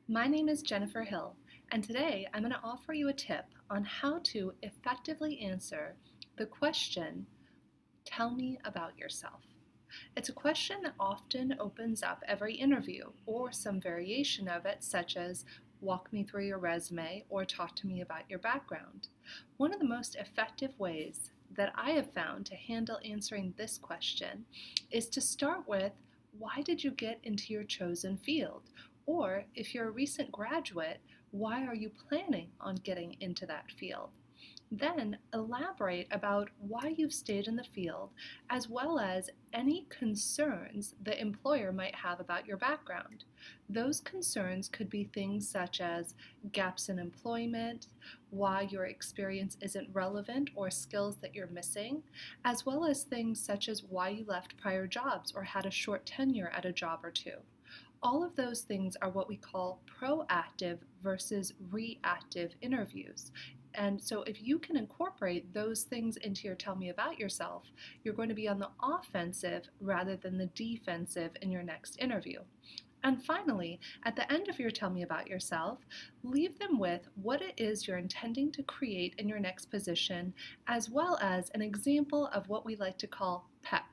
My name is Jennifer Hill, and today I'm going to offer you a tip on how to effectively answer the question, "Tell me about yourself." It's a question that often opens up every interview or some variation of it, such as "Walk me through your resume" or "Talk to me about your background." One of the most effective ways that I have found to handle answering this question is to start with, why did you get into your chosen field? Or if you're a recent graduate, why are you planning on getting into that field? Then elaborate about why you've stayed in the field, as well as any concerns the employer might have about your background. Those concerns could be things such as gaps in employment, why your experience isn't relevant or skills that you're missing, as well as things such as why you left prior jobs or had a short tenure at a job or two. All of those things are what we call proactive versus reactive interviews. And so if you can incorporate those things into your "Tell me about yourself," you're going to be on the offensive rather than the defensive in your next interview. And finally, at the end of your "Tell me about yourself," leave them with what it is you're intending to create in your next position, as well as an example of what we like to call PEP.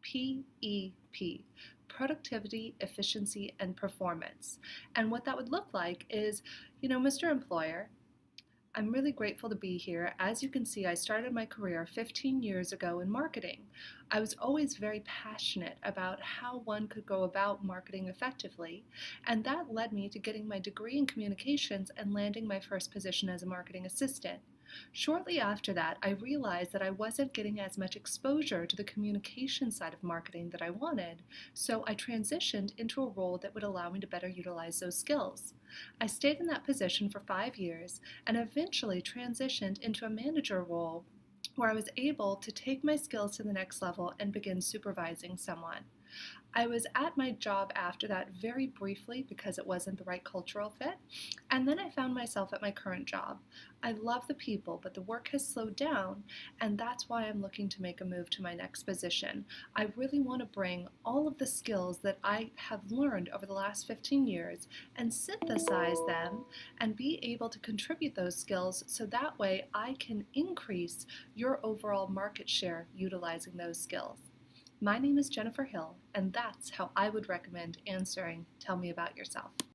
PEP, productivity, efficiency, and performance. And what that would look like is, Mr. Employer, I'm really grateful to be here. As you can see, I started my career 15 years ago in marketing. I was always very passionate about how one could go about marketing effectively, and that led me to getting my degree in communications and landing my first position as a marketing assistant. Shortly after that, I realized that I wasn't getting as much exposure to the communication side of marketing that I wanted, so I transitioned into a role that would allow me to better utilize those skills. I stayed in that position for 5 years and eventually transitioned into a manager role where I was able to take my skills to the next level and begin supervising someone. I was at my job after that very briefly because it wasn't the right cultural fit, and then I found myself at my current job. I love the people, but the work has slowed down, and that's why I'm looking to make a move to my next position. I really want to bring all of the skills that I have learned over the last 15 years and synthesize them and be able to contribute those skills so that way I can increase your overall market share utilizing those skills. My name is Jennifer Hill, and that's how I would recommend answering "Tell me about yourself."